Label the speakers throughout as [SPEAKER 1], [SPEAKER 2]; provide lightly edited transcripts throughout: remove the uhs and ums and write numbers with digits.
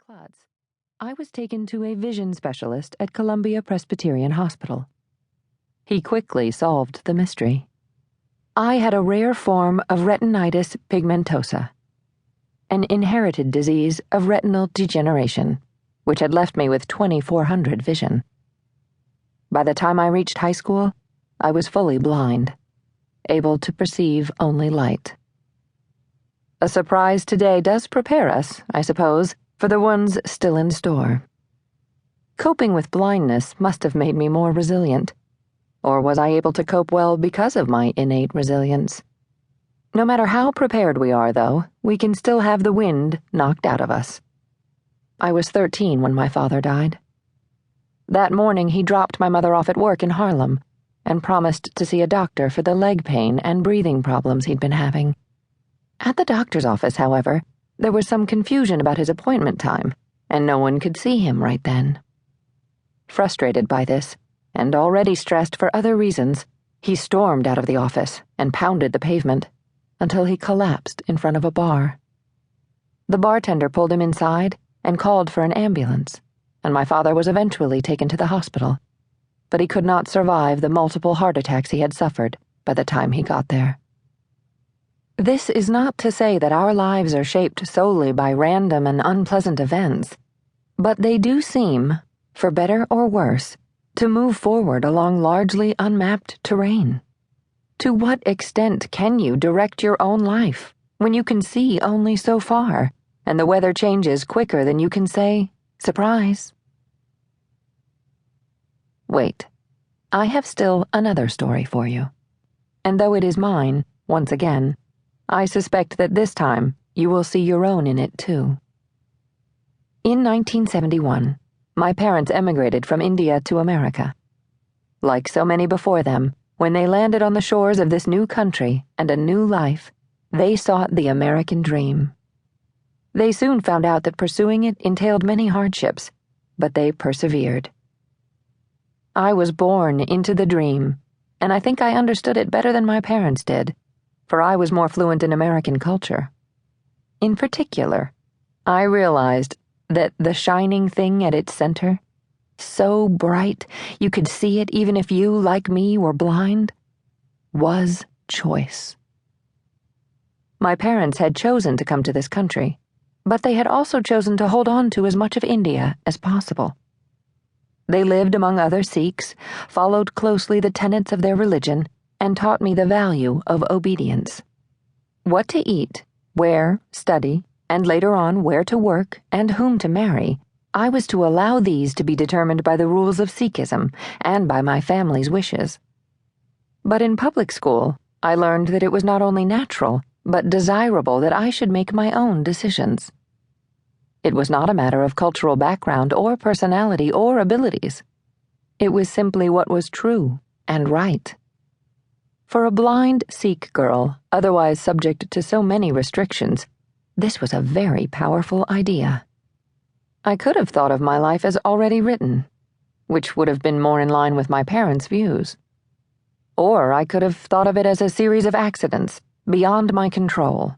[SPEAKER 1] Klutz, I was taken to a vision specialist at Columbia Presbyterian Hospital. He quickly solved the mystery. I had a rare form of retinitis pigmentosa, an inherited disease of retinal degeneration, which had left me with 2400 vision. By the time I reached high school, I was fully blind, able to perceive only light. A surprise today does prepare us, I suppose, for the ones still in store. Coping with blindness must have made me more resilient. Or was I able to cope well because of my innate resilience? No matter how prepared we are, though, we can still have the wind knocked out of us. I was 13 when my father died. That morning, he dropped my mother off at work in Harlem and promised to see a doctor for the leg pain and breathing problems he'd been having. At the doctor's office, however, there was some confusion about his appointment time, and no one could see him right then. Frustrated by this, and already stressed for other reasons, he stormed out of the office and pounded the pavement until he collapsed in front of a bar. The bartender pulled him inside and called for an ambulance, and my father was eventually taken to the hospital, but he could not survive the multiple heart attacks he had suffered by the time he got there. This is not to say that our lives are shaped solely by random and unpleasant events, but they do seem, for better or worse, to move forward along largely unmapped terrain. To what extent can you direct your own life when you can see only so far, and the weather changes quicker than you can say, "Surprise"? Wait, I have still another story for you. And though it is mine, once again, I suspect that this time you will see your own in it too. In 1971, my parents emigrated from India to America. Like so many before them, when they landed on the shores of this new country and a new life, they sought the American dream. They soon found out that pursuing it entailed many hardships, but they persevered. I was born into the dream, and I think I understood it better than my parents did, for I was more fluent in American culture. In particular, I realized that the shining thing at its center, so bright you could see it even if you, like me, were blind, was choice. My parents had chosen to come to this country, but they had also chosen to hold on to as much of India as possible. They lived among other Sikhs, followed closely the tenets of their religion, and taught me the value of obedience. What to eat, where, study, and later on where to work and whom to marry, I was to allow these to be determined by the rules of Sikhism and by my family's wishes. But in public school, I learned that it was not only natural, but desirable that I should make my own decisions. It was not a matter of cultural background or personality or abilities. It was simply what was true and right. For a blind Sikh girl, otherwise subject to so many restrictions, this was a very powerful idea. I could have thought of my life as already written, which would have been more in line with my parents' views. Or I could have thought of it as a series of accidents beyond my control,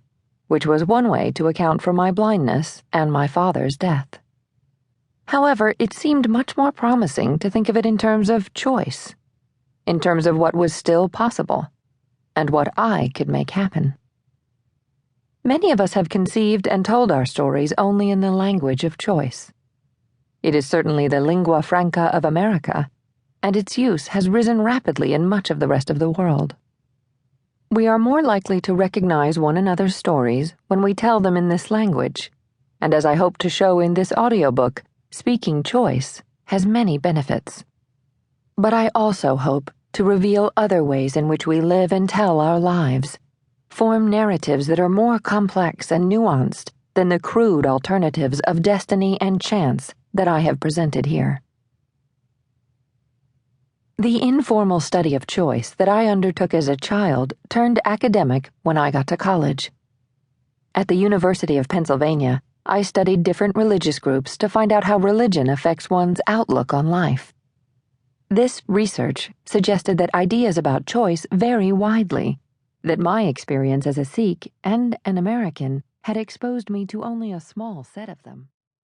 [SPEAKER 1] which was one way to account for my blindness and my father's death. However, it seemed much more promising to think of it in terms of choice, in terms of what was still possible, and what I could make happen. Many of us have conceived and told our stories only in the language of choice. It is certainly the lingua franca of America, and its use has risen rapidly in much of the rest of the world. We are more likely to recognize one another's stories when we tell them in this language, and as I hope to show in this audiobook, speaking choice has many benefits. But I also hope to reveal other ways in which we live and tell our lives, form narratives that are more complex and nuanced than the crude alternatives of destiny and chance that I have presented here. The informal study of choice that I undertook as a child turned academic when I got to college. At the University of Pennsylvania, I studied different religious groups to find out how religion affects one's outlook on life. This research suggested that ideas about choice vary widely, that my experience as a Sikh and an American had exposed me to only a small set of them.